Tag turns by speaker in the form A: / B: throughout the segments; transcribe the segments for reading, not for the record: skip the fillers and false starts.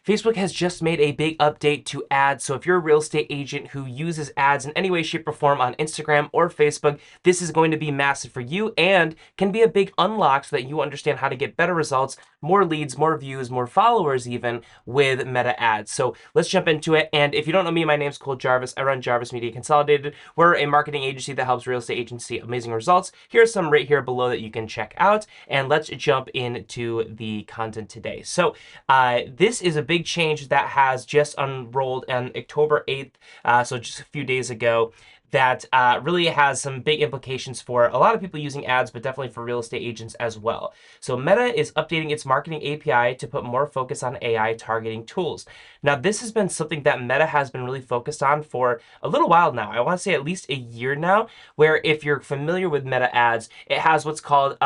A: Facebook has just made a big update to ads. So if you're a real estate agent who uses ads in any way, shape, or form on Instagram or Facebook, this is going to be massive for you and can be a big unlock so that you understand how to get better results, more leads, more views, more followers even with Meta ads. So let's jump into it. And if you don't know me, my name's Jarvis. I run Jarvis Media Consolidated. We're a marketing agency that helps real estate agents see amazing results. Here's some right here below that you can check out. And let's jump into the content today. So this is a big change that has just unrolled on October 8th, so just a few days ago, that really has some big implications for a lot of people using ads, but definitely for real estate agents as well. So Meta is updating its marketing API to put more focus on AI targeting tools. Now, this has been something that Meta has been really focused on for a little while now. I want to say at least a year now, where if you're familiar with Meta ads, it has what's called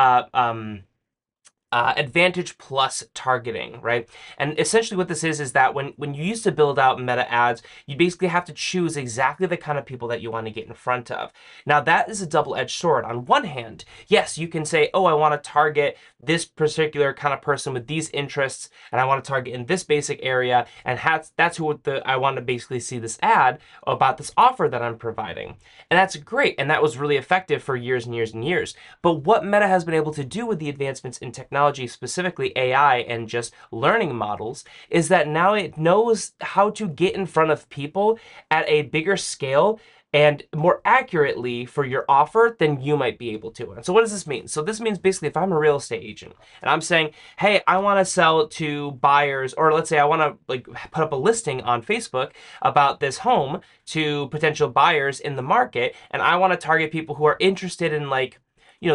A: Advantage Plus targeting, right? And essentially what this is that when you used to build out Meta ads, you basically have to choose exactly the kind of people that you want to get in front of. Now that is a double-edged sword. On one hand, yes, you can say, oh, I want to target this particular kind of person with these interests, and I want to target in this basic area, and that's who I want to basically see this ad about this offer that I'm providing. And that's great, and that was really effective for years and years and years. But what Meta has been able to do with the advancements in technology, specifically AI and just learning models, is that now it knows how to get in front of people at a bigger scale and more accurately for your offer than you might be able to. And so what does this mean? So this means basically if I'm a real estate agent and I'm saying, hey, I want to sell to buyers, or let's say I want to like put up a listing on Facebook about this home to potential buyers in the market, and I want to target people who are interested in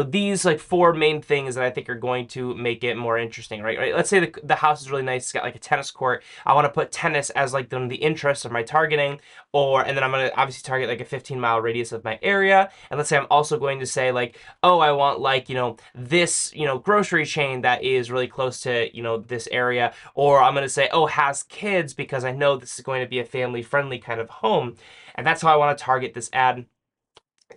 A: these like four main things that I think are going to make it more interesting, right? Let's say the house is really nice. It's got like a tennis court. I want to put tennis as like the interest of my targeting, and then I'm going to obviously target like a 15-mile radius of my area. And let's say I'm also going to say like, oh, I want like, this, grocery chain that is really close to, this area. Or I'm going to say, oh, has kids because I know this is going to be a family-friendly kind of home. And that's how I want to target this ad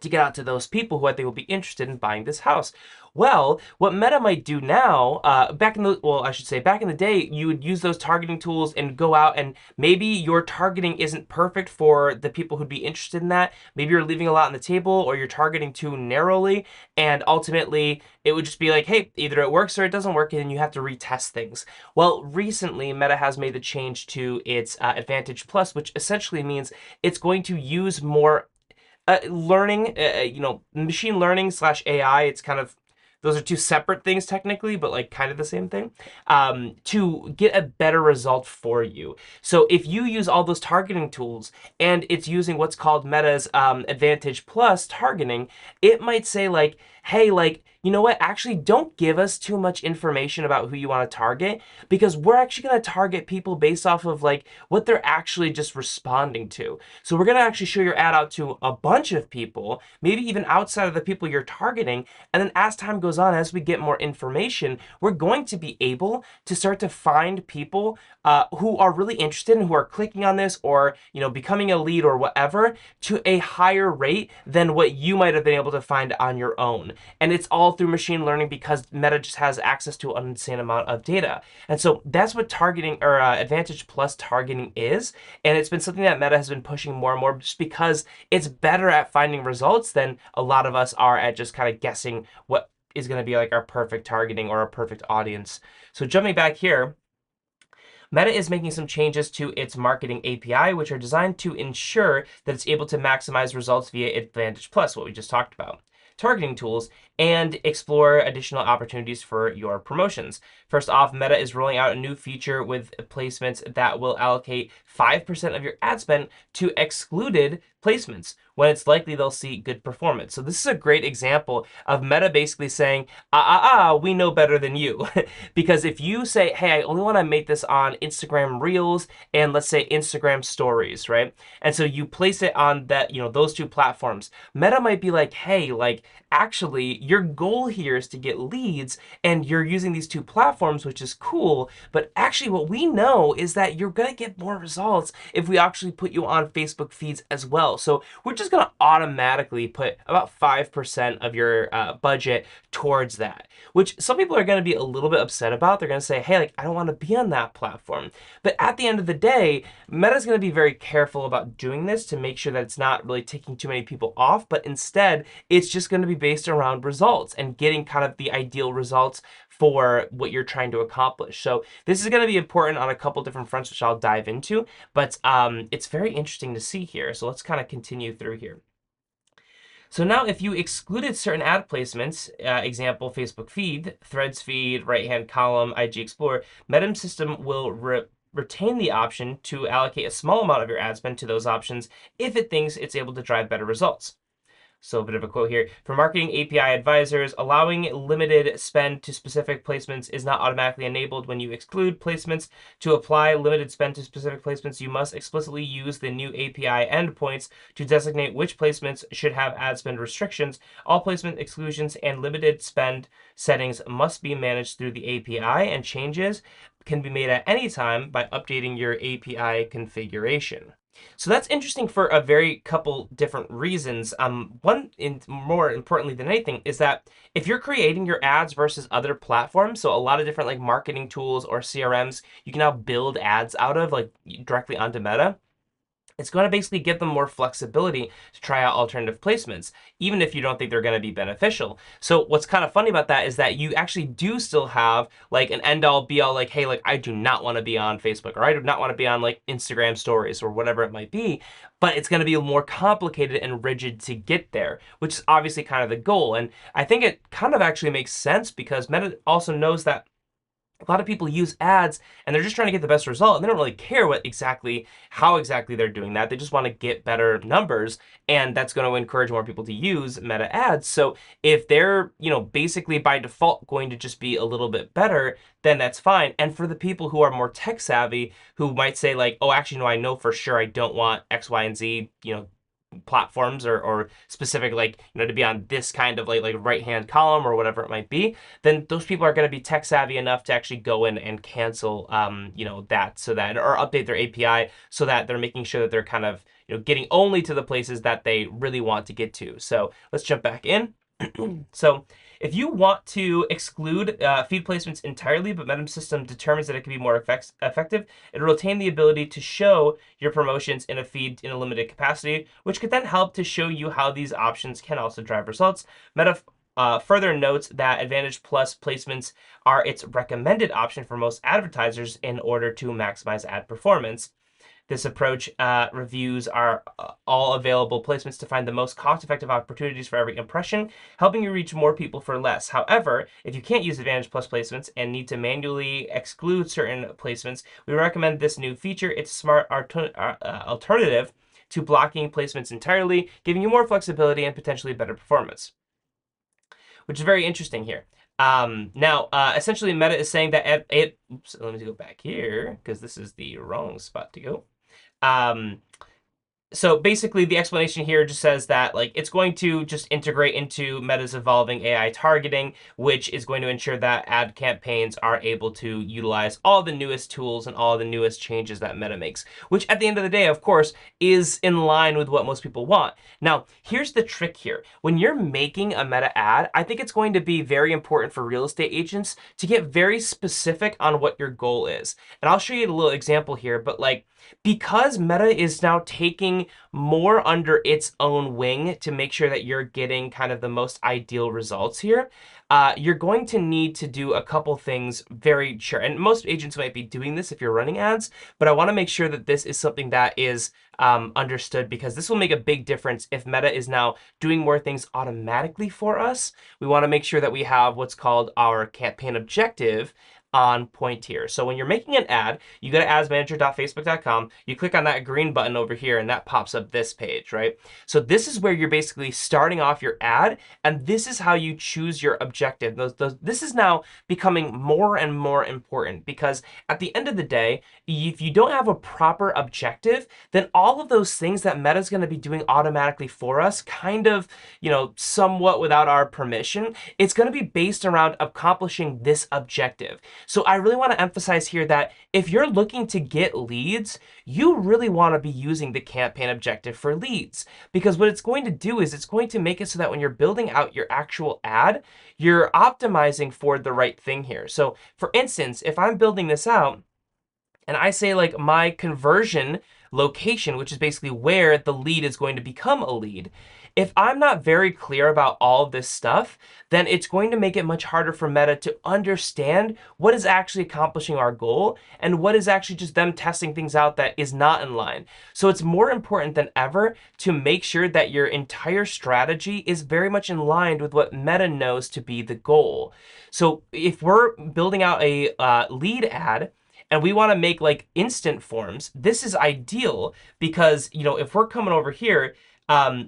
A: to get out to those people who I think will be interested in buying this house. Well, what Meta might do now, back in the day, you would use those targeting tools and go out, and maybe your targeting isn't perfect for the people who'd be interested in that. Maybe you're leaving a lot on the table, or you're targeting too narrowly, and ultimately it would just be like, hey, either it works or it doesn't work, and then you have to retest things. Well, recently Meta has made the change to its Advantage Plus, which essentially means it's going to use more machine learning slash AI. It's kind of, those are two separate things technically, but like kind of the same thing, to get a better result for you. So if you use all those targeting tools and it's using what's called Meta's Advantage Plus targeting, it might say like, hey, like, you know what, actually don't give us too much information about who you want to target, because we're actually going to target people based off of like what they're actually just responding to. So we're going to actually show your ad out to a bunch of people, maybe even outside of the people you're targeting. And then as time goes on, as we get more information, we're going to be able to start to find people who are really interested and who are clicking on this, or becoming a lead or whatever, to a higher rate than what you might have been able to find on your own. And it's all through machine learning, because Meta just has access to an insane amount of data. And so that's what targeting, or Advantage Plus targeting is. And it's been something that Meta has been pushing more and more, just because it's better at finding results than a lot of us are at just kind of guessing what is going to be like our perfect targeting or our perfect audience. So jumping back here, Meta is making some changes to its marketing API, which are designed to ensure that it's able to maximize results via Advantage Plus, what we just talked about, targeting tools, and explore additional opportunities for your promotions. First off, Meta is rolling out a new feature with placements that will allocate 5% of your ad spend to excluded placements when it's likely they'll see good performance. So this is a great example of Meta basically saying, we know better than you. Because if you say, hey, I only want to make this on Instagram Reels and let's say Instagram Stories, right? And so you place it on that, those two platforms, Meta might be like, hey, like, actually, your goal here is to get leads, and you're using these two platforms, which is cool. But actually, what we know is that you're going to get more results if we actually put you on Facebook feeds as well. So we're just going to automatically put about 5% of your budget towards that, which some people are going to be a little bit upset about. They're going to say, hey, like, I don't want to be on that platform. But at the end of the day, Meta's going to be very careful about doing this to make sure that it's not really taking too many people off, but instead, it's just going to be based around results and getting kind of the ideal results for what you're trying to accomplish. So this is going to be important on a couple different fronts, which I'll dive into, but it's very interesting to see here. So let's kind of continue through here. So now if you excluded certain ad placements, example, Facebook feed, Threads feed, right-hand column, IG Explorer, Meta system will retain the option to allocate a small amount of your ad spend to those options if it thinks it's able to drive better results. So a bit of a quote here. For marketing API advisors, allowing limited spend to specific placements is not automatically enabled when you exclude placements. To apply limited spend to specific placements, you must explicitly use the new API endpoints to designate which placements should have ad spend restrictions. All placement exclusions and limited spend settings must be managed through the API, and changes can be made at any time by updating your API configuration. So that's interesting for a very couple different reasons. One, more importantly than anything, is that if you're creating your ads versus other platforms, so a lot of different like marketing tools or CRMs, you can now build ads out of like directly onto Meta. It's going to basically give them more flexibility to try out alternative placements, even if you don't think they're going to be beneficial. So what's kind of funny about that is that you actually do still have like an end all be all, like, hey, like I do not want to be on Facebook, or I do not want to be on like Instagram stories or whatever it might be, but it's going to be more complicated and rigid to get there, which is obviously kind of the goal. And I think it kind of actually makes sense because Meta also knows that a lot of people use ads and they're just trying to get the best result, and they don't really care how exactly they're doing that. They just want to get better numbers, and that's going to encourage more people to use Meta ads. So if they're, basically by default going to just be a little bit better, then that's fine. And for the people who are more tech savvy, who might say like, oh, actually, no, I know for sure I don't want X, Y, and Z, platforms or specific, like, to be on this kind of like right hand column or whatever it might be, then those people are going to be tech savvy enough to actually go in and cancel that, so that, or update their API so that they're making sure that they're kind of getting only to the places that they really want to get to. So let's jump back in. So if you want to exclude feed placements entirely, but Meta system determines that it can be more effective, it'll retain the ability to show your promotions in a feed in a limited capacity, which could then help to show you how these options can also drive results. Meta further notes that Advantage Plus placements are its recommended option for most advertisers in order to maximize ad performance. This approach reviews all available placements to find the most cost-effective opportunities for every impression, helping you reach more people for less. However, if you can't use Advantage Plus placements and need to manually exclude certain placements, we recommend this new feature. It's a smart alternative to blocking placements entirely, giving you more flexibility and potentially better performance, which is very interesting here. Now, essentially, Meta is saying that oops, let me go back here because this is the wrong spot to go. So basically, the explanation here just says that like it's going to just integrate into Meta's evolving AI targeting, which is going to ensure that ad campaigns are able to utilize all the newest tools and all the newest changes that Meta makes, which at the end of the day, of course, is in line with what most people want. Now, here's the trick here. When you're making a Meta ad, I think it's going to be very important for real estate agents to get very specific on what your goal is. And I'll show you a little example here, but like, because Meta is now taking more under its own wing to make sure that you're getting kind of the most ideal results here, you're going to need to do a couple things very sure. And most agents might be doing this if you're running ads, but I want to make sure that this is something that is understood, because this will make a big difference if Meta is now doing more things automatically for us. We want to make sure that we have what's called our campaign objective on point here. So when you're making an ad, you go to adsmanager.facebook.com, you click on that green button over here, and that pops up this page, right? So this is where you're basically starting off your ad, and this is how you choose your objective. This is now becoming more and more important, because at the end of the day, if you don't have a proper objective, then all of those things that Meta's going to be doing automatically for us, kind of, somewhat without our permission, it's going to be based around accomplishing this objective. So I really want to emphasize here that if you're looking to get leads, you really want to be using the campaign objective for leads, because what it's going to do is it's going to make it so that when you're building out your actual ad, you're optimizing for the right thing here. So for instance, if I'm building this out, and I say like my conversion location, which is basically where the lead is going to become a lead, if I'm not very clear about all of this stuff, then it's going to make it much harder for Meta to understand what is actually accomplishing our goal and what is actually just them testing things out that is not in line. So it's more important than ever to make sure that your entire strategy is very much in line with what Meta knows to be the goal. So if we're building out a lead ad, and we want to make like instant forms, this is ideal because, if we're coming over here,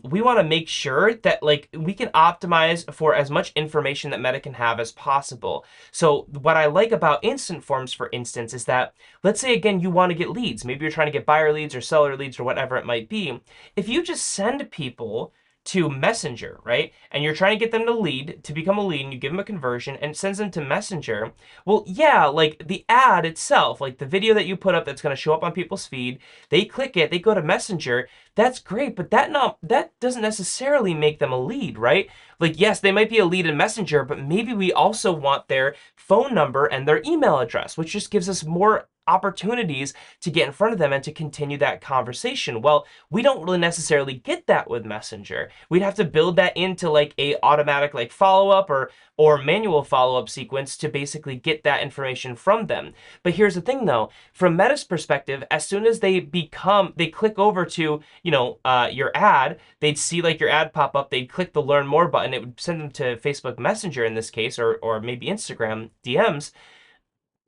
A: we want to make sure that like we can optimize for as much information that Meta can have as possible. So what I like about instant forms, for instance, is that, let's say again, you want to get leads. Maybe you're trying to get buyer leads or seller leads or whatever it might be. If you just send people to Messenger, right? And you're trying to get them to become a lead, and you give them a conversion and it sends them to Messenger. Well, yeah, like the ad itself, like the video that you put up that's going to show up on people's feed, they click it, they go to Messenger. That's great, but that doesn't necessarily make them a lead, right? Like, yes, they might be a lead in Messenger, but maybe we also want their phone number and their email address, which just gives us more opportunities to get in front of them and to continue that conversation. Well, we don't really necessarily get that with Messenger. We'd have to build that into like a automatic like follow-up or manual follow-up sequence to basically get that information from them. But here's the thing though, from Meta's perspective, as soon as they click over to, your ad, they'd see like your ad pop up, they'd click the learn more button, it would send them to Facebook Messenger in this case, or maybe Instagram DMs.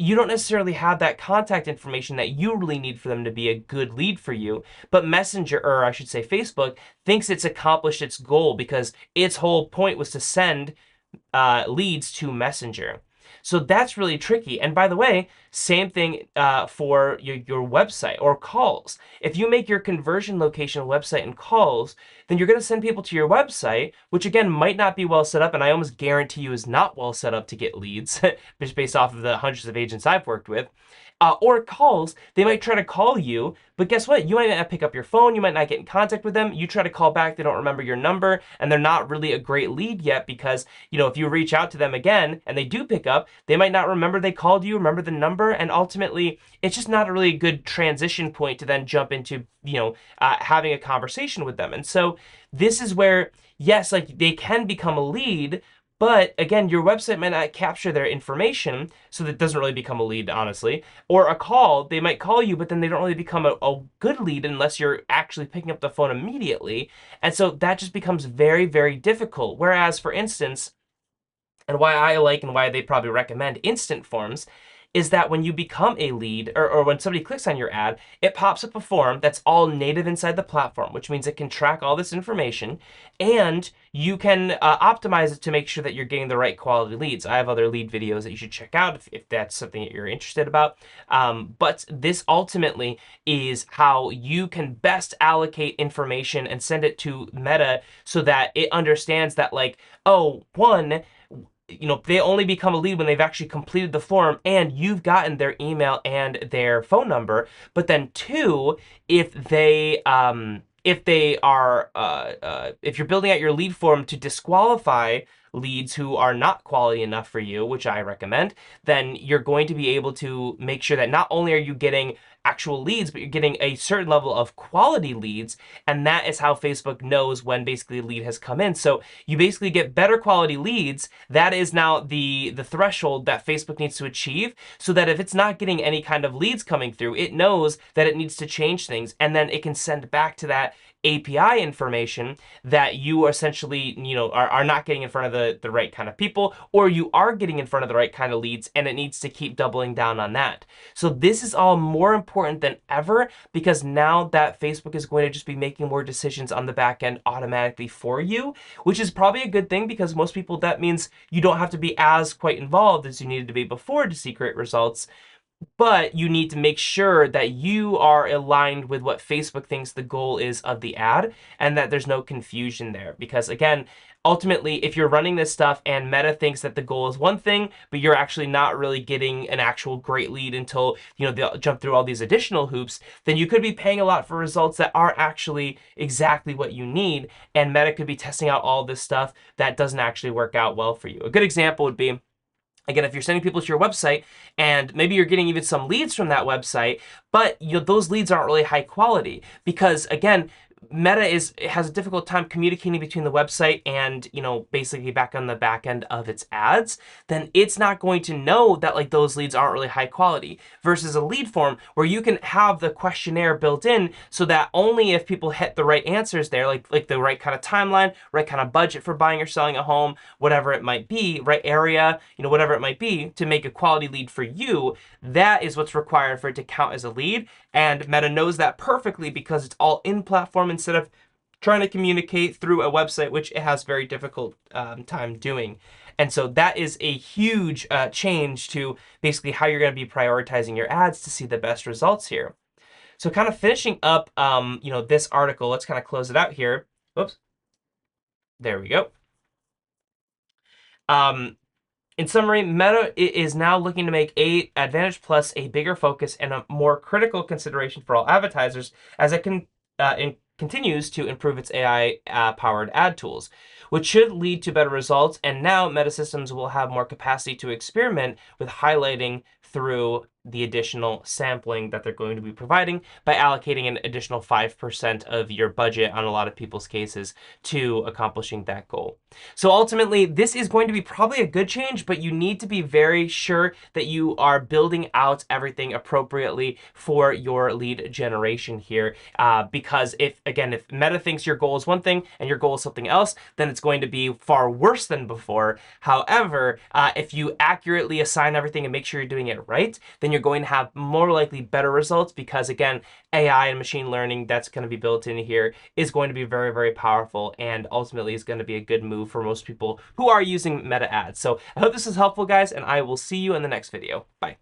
A: You don't necessarily have that contact information that you really need for them to be a good lead for you. But Messenger, or I should say Facebook, thinks it's accomplished its goal because its whole point was to send leads to Messenger. So that's really tricky. And by the way, same thing for your website or calls. If you make your conversion location website and calls, then you're going to send people to your website, which again might not be well set up, and I almost guarantee you is not well set up to get leads, just based off of the hundreds of agents I've worked with. Or calls, they might try to call you, but guess what? You might not pick up your phone, you might not get in contact with them, you try to call back, they don't remember your number, and they're not really a great lead yet because, if you reach out to them again and they do pick up, they might not remember they called you, remember the number, and ultimately, it's just not a really good transition point to then jump into, having a conversation with them. And so this is where, yes, like they can become a lead, but again, your website might not capture their information, so that doesn't really become a lead, honestly. Or a call, they might call you, but then they don't really become a good lead unless you're actually picking up the phone immediately. And so that just becomes very, very difficult. Whereas, for instance, and why I like and why they probably recommend instant forms, is that when you become a lead or when somebody clicks on your ad, it pops up a form that's all native inside the platform, which means it can track all this information and you can optimize it to make sure that you're getting the right quality leads. I have other lead videos that you should check out if that's something that you're interested about. But this ultimately is how you can best allocate information and send it to Meta so that it understands that, like, oh, one, they only become a lead when they've actually completed the form and you've gotten their email and their phone number. But then two, if you're building out your lead form to disqualify leads who are not quality enough for you, which I recommend, then you're going to be able to make sure that not only are you getting actual leads, but you're getting a certain level of quality leads. And that is how Facebook knows when basically a lead has come in. So you basically get better quality leads. That is now the threshold that Facebook needs to achieve, so that if it's not getting any kind of leads coming through, it knows that it needs to change things, and then it can send back to that API information that you essentially, are not getting in front of the right kind of people, or you are getting in front of the right kind of leads, and it needs to keep doubling down on that. So this is all more important than ever, because now that Facebook is going to just be making more decisions on the back end automatically for you, which is probably a good thing, because most people, that means you don't have to be as quite involved as you needed to be before to see great results. But you need to make sure that you are aligned with what Facebook thinks the goal is of the ad, and that there's no confusion there. Because again, ultimately, if you're running this stuff and Meta thinks that the goal is one thing, but you're actually not really getting an actual great lead until, they'll jump through all these additional hoops, then you could be paying a lot for results that aren't actually exactly what you need. And Meta could be testing out all this stuff that doesn't actually work out well for you. A good example would be, again, if you're sending people to your website and maybe you're getting even some leads from that website, but those leads aren't really high quality, because again, Meta has a difficult time communicating between the website and, basically back on the back end of its ads, then it's not going to know that like those leads aren't really high quality, versus a lead form where you can have the questionnaire built in, so that only if people hit the right answers there, like the right kind of timeline, right kind of budget for buying or selling a home, whatever it might be, right area, whatever it might be, to make a quality lead for you, that is what's required for it to count as a lead. And Meta knows that perfectly, because it's all in platform instead of trying to communicate through a website, which it has very difficult time doing. And so that is a huge change to basically how you're going to be prioritizing your ads to see the best results here. So kind of finishing up, this article, let's kind of close it out here. Whoops. There we go. In summary, Meta is now looking to make Advantage Plus a bigger focus and a more critical consideration for all advertisers, as it continues to improve its AI-powered ad tools, which should lead to better results. And now Meta Systems will have more capacity to experiment with highlighting through the additional sampling that they're going to be providing, by allocating an additional 5% of your budget on a lot of people's cases to accomplishing that goal. So ultimately, this is going to be probably a good change, but you need to be very sure that you are building out everything appropriately for your lead generation here. Because if Meta thinks your goal is one thing and your goal is something else, then it's going to be far worse than before. However, if you accurately assign everything and make sure you're doing it right, then you're going to have more likely better results, because again, AI and machine learning that's going to be built in here is going to be very, very powerful, and ultimately is going to be a good move for most people who are using Meta ads. So I hope this is helpful, guys, and I will see you in the next video. Bye.